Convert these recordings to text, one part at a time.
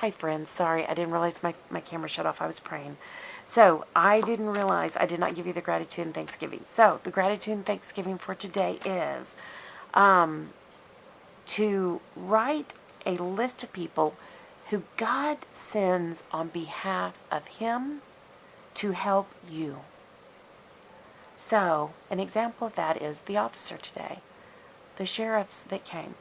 Hi friends, sorry, I didn't realize my camera shut off. I was praying. So, I didn't realize I did not give you the gratitude and thanksgiving. So, the gratitude and thanksgiving for today is to write a list of people who God sends on behalf of Him to help you. So, an example of that is the officer today, the sheriffs that came,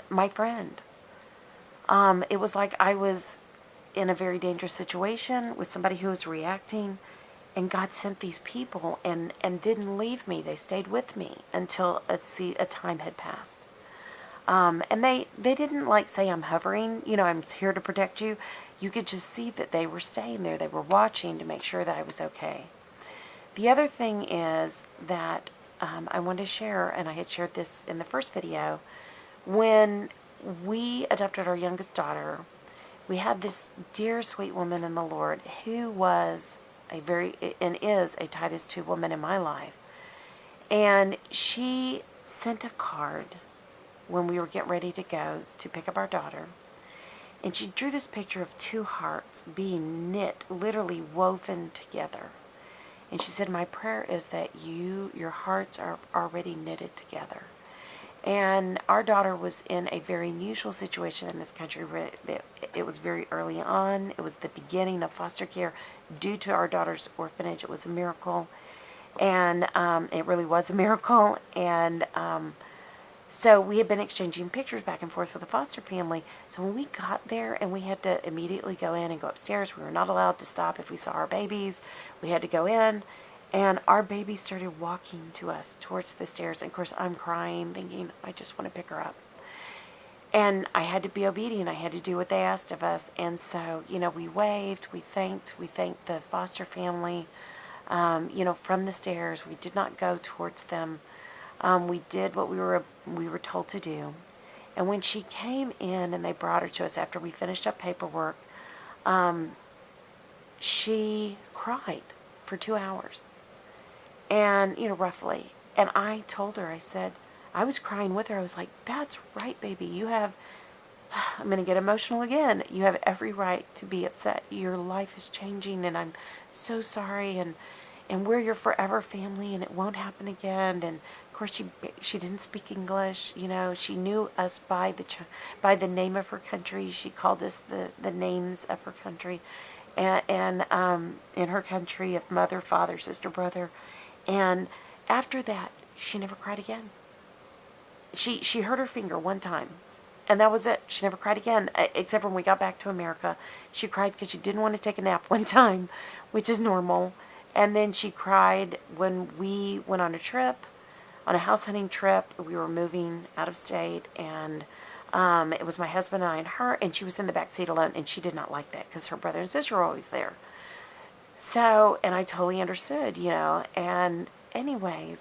my friend. It was like I was in a very dangerous situation with somebody who was reacting, and God sent these people and didn't leave me. They stayed with me until a time had passed. And they didn't like say, I'm hovering, I'm here to protect you. You could just see that they were staying there. They were watching to make sure that I was okay. The other thing is that I want to share, and I had shared this in the first video, when we adopted our youngest daughter, we had this dear, sweet woman in the Lord who was and is a Titus 2 woman in my life. And she sent a card when we were getting ready to go to pick up our daughter. And she drew this picture of two hearts being knit, literally woven together. And she said, my prayer is that your hearts are already knitted together. And our daughter was in a very unusual situation in this country. It was very early on. It was the beginning of foster care due to our daughter's orphanage. It was a miracle. And it really was a miracle. And so we had been exchanging pictures back and forth with the foster family. So when we got there and we had to immediately go in and go upstairs, we were not allowed to stop if we saw our babies. We had to go in. And our baby started walking to us towards the stairs. And of course, I'm crying, thinking, I just want to pick her up. And I had to be obedient. I had to do what they asked of us. And so, we waved, we thanked the foster family, from the stairs. We did not go towards them. We did what we were told to do. And when she came in and they brought her to us after we finished up paperwork, she cried for 2 hours. And, roughly. And I told her, I said, I was crying with her. I was like, that's right, baby. I'm going to get emotional again. You have every right to be upset. Your life is changing, and I'm so sorry. And we're your forever family, and it won't happen again. And, of course, she didn't speak English. She knew us by the name of her country. She called us the names of her country. And in her country of mother, father, sister, brother. And after that, she never cried again. She hurt her finger one time, and that was it. She never cried again, except when we got back to America. She cried because she didn't want to take a nap one time, which is normal. And then she cried when we went on a house hunting trip. We were moving out of state, and it was my husband and I and her, and she was in the back seat alone, and she did not like that because her brother and sister were always there. So, and I totally understood, and anyways,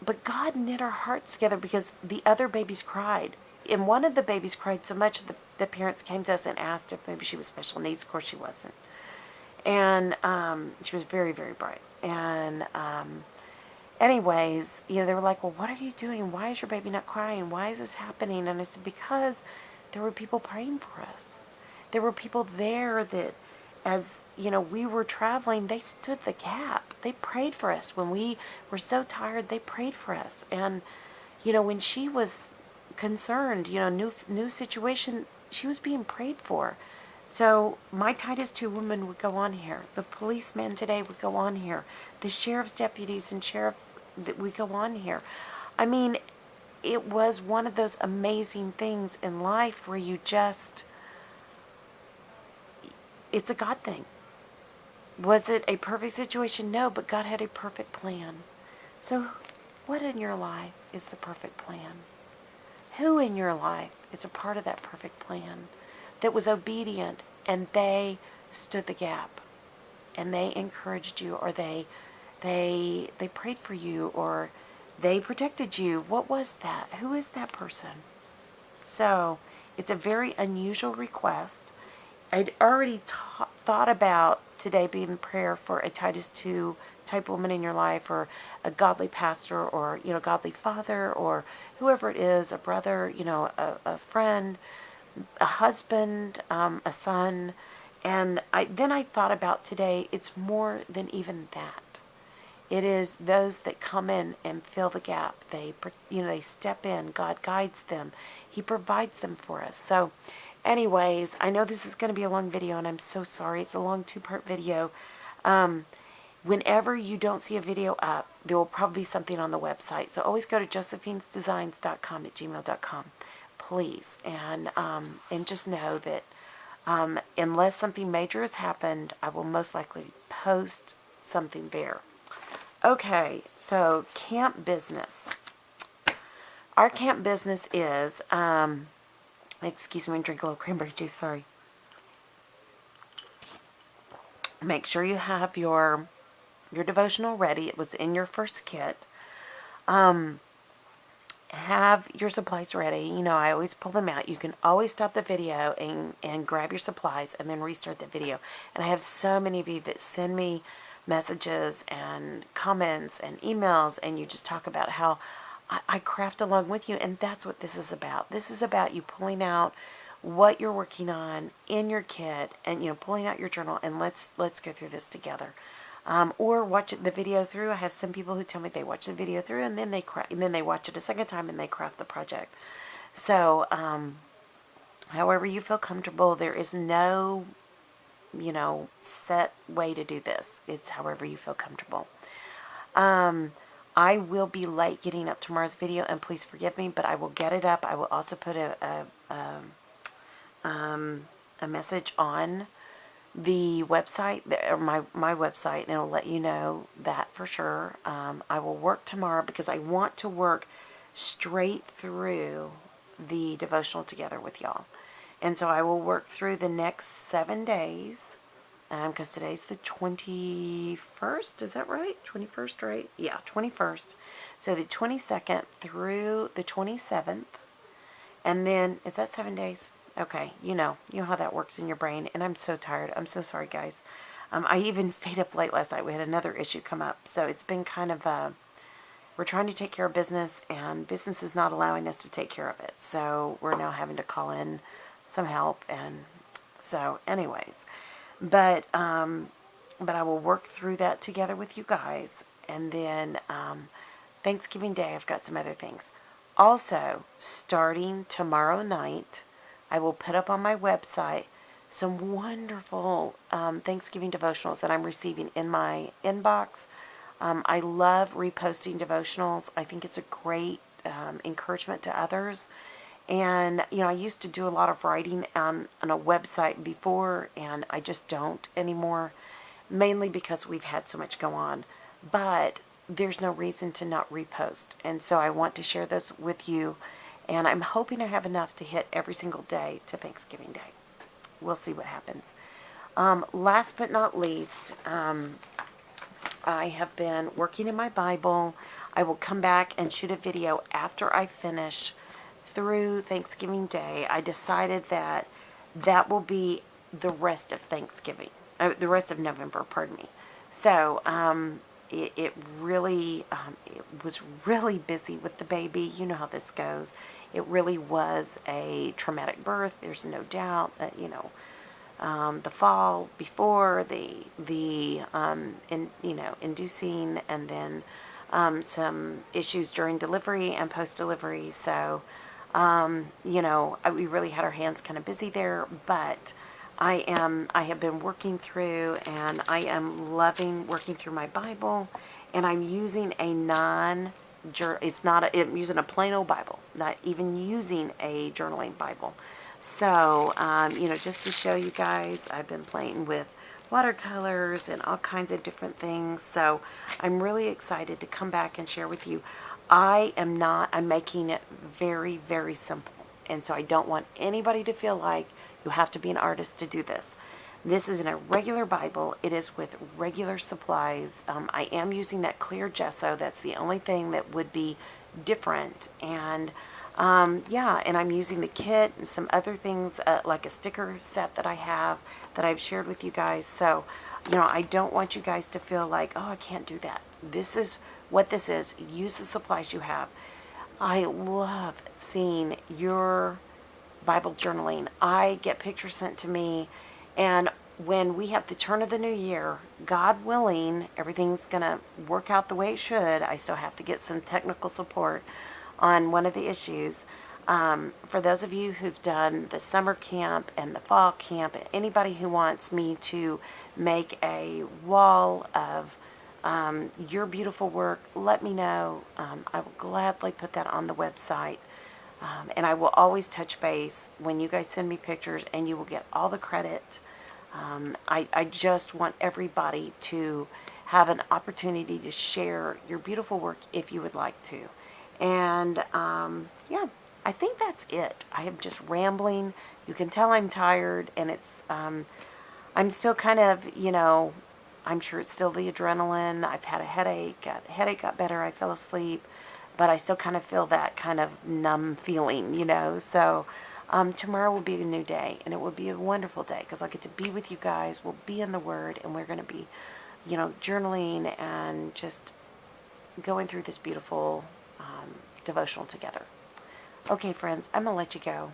but God knit our hearts together because the other babies cried. And one of the babies cried so much that the parents came to us and asked if maybe she was special needs. Of course she wasn't. And she was very, very bright. And anyways, they were like, well, what are you doing? Why is your baby not crying? Why is this happening? And I said, because there were people praying for us. There were people there that, as we were traveling, they stood the gap. They prayed for us. When we were so tired, they prayed for us. And, when she was concerned, new situation, she was being prayed for. So my Titus 2 woman would go on here. The policemen today would go on here. The sheriff's deputies and sheriffs that would go on here. I mean, it was one of those amazing things in life where it's a God thing. Was it a perfect situation? No, but God had a perfect plan. So what in your life is the perfect plan? Who in your life is a part of that perfect plan that was obedient and they stood the gap and they encouraged you, or they prayed for you, or they protected you? What was that? Who is that person? So it's a very unusual request. I'd already thought about today being prayer for a Titus 2 type woman in your life, or a godly pastor, or, godly father, or whoever it is, a brother, a friend. a husband, a son, and then I thought about today, it's more than even that. It is those that come in and fill the gap. They step in. God guides them. He provides them for us. So, anyways, I know this is going to be a long video, and I'm so sorry. It's a long 2-part video. Whenever you don't see a video up, there will probably be something on the website. So always go to josephinesdesigns.com at gmail.com, please. And just know that unless something major has happened, I will most likely post something there. Okay, so camp business. Our camp business is, excuse me, drink a little cranberry juice, sorry. Make sure you have your devotional ready. It was in your first kit. Have your supplies ready. You know, I always pull them out. You can always stop the video and grab your supplies and then restart the video. And I have so many of you that send me messages and comments and emails, and you just talk about how I craft along with you, and that's what this is about. This is about you pulling out what you're working on in your kit, and pulling out your journal, and let's go through this together. Or watch the video through. I have some people who tell me they watch the video through and then they watch it a second time and they craft the project. So however you feel comfortable, there is no set way to do this. It's however you feel comfortable. I will be late getting up tomorrow's video, and please forgive me, but I will get it up. I will also put a message on the website, or my website, and it'll let you know that for sure. I will work tomorrow because I want to work straight through the devotional together with y'all. And so I will work through the next 7 days, because today's the 21st, is that right? 21st, right? Yeah, 21st. So the 22nd through the 27th, and then, is that 7 days? Okay, you know how that works in your brain, and I'm so tired. I'm so sorry, guys. I even stayed up late last night. We had another issue come up, so it's been kind of, we're trying to take care of business, and business is not allowing us to take care of it, so we're now having to call in some help, and so anyways, but I will work through that together with you guys, and then Thanksgiving Day, I've got some other things. Also, starting tomorrow night, I will put up on my website some wonderful Thanksgiving devotionals that I'm receiving in my inbox. I love reposting devotionals. I think it's a great encouragement to others. And, I used to do a lot of writing on a website before, and I just don't anymore, mainly because we've had so much go on. But there's no reason to not repost. And so I want to share those with you. And I'm hoping I have enough to hit every single day to Thanksgiving Day. We'll see what happens. Last but not least, I have been working in my Bible. I will come back and shoot a video after I finish through Thanksgiving Day. I decided that will be the rest of Thanksgiving, the rest of November, pardon me. So, it really, it was really busy with the baby. You know how this goes. It really was a traumatic birth. There's no doubt that, the fall before the inducing, and then some issues during delivery and post-delivery. So, we really had our hands kind of busy there, but I have been working through, and I am loving working through my Bible, and I'm using I'm using a plain old Bible, not even using a journaling Bible. So, just to show you guys, I've been playing with watercolors and all kinds of different things. So I'm really excited to come back and share with you. I'm making it very, very simple. And so I don't want anybody to feel like you have to be an artist to do this. This is in a regular Bible. It is with regular supplies. I am using that clear gesso. That's the only thing that would be different. And and I'm using the kit and some other things like a sticker set that I have that I've shared with you guys. So, I don't want you guys to feel like, oh, I can't do that. This is what this is. Use the supplies you have. I love seeing your Bible journaling. I get pictures sent to me, and when we have the turn of the new year, God willing, everything's going to work out the way it should. I still have to get some technical support on one of the issues. For those of you who've done the summer camp and the fall camp, anybody who wants me to make a wall of your beautiful work, let me know. I will gladly put that on the website. And I will always touch base when you guys send me pictures, and you will get all the credit. I just want everybody to have an opportunity to share your beautiful work if you would like to. And yeah, I think that's it. I am just rambling. You can tell I'm tired, and it's I'm still kind of, I'm sure it's still the adrenaline. I've had a headache. The headache got better. I fell asleep, but I still kind of feel that kind of numb feeling, So tomorrow will be a new day, and it will be a wonderful day because I'll get to be with you guys. We'll be in the Word, and we're going to be, journaling and just going through this beautiful devotional together. Okay, friends, I'm going to let you go.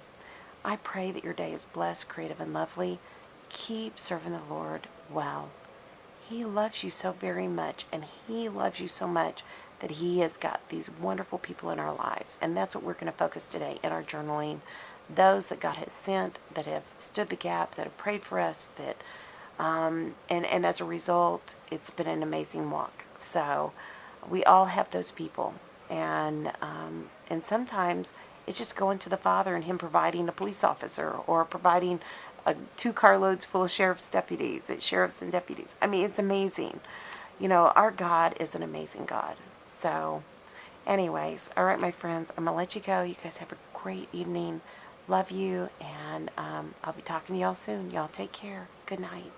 I pray that your day is blessed, creative, and lovely. Keep serving the Lord well. He loves you so very much, and He loves you so much that He has got these wonderful people in our lives. And that's what we're going to focus today in our journaling. Those that God has sent, that have stood the gap, that have prayed for us, that and as a result, it's been an amazing walk. So we all have those people. And sometimes it's just going to the Father and Him providing a police officer or providing 2 carloads full of sheriff's and deputies. I mean, it's amazing. Our God is an amazing God. So anyways, all right, my friends, I'm going to let you go. You guys have a great evening. Love you, and I'll be talking to y'all soon. Y'all take care. Good night.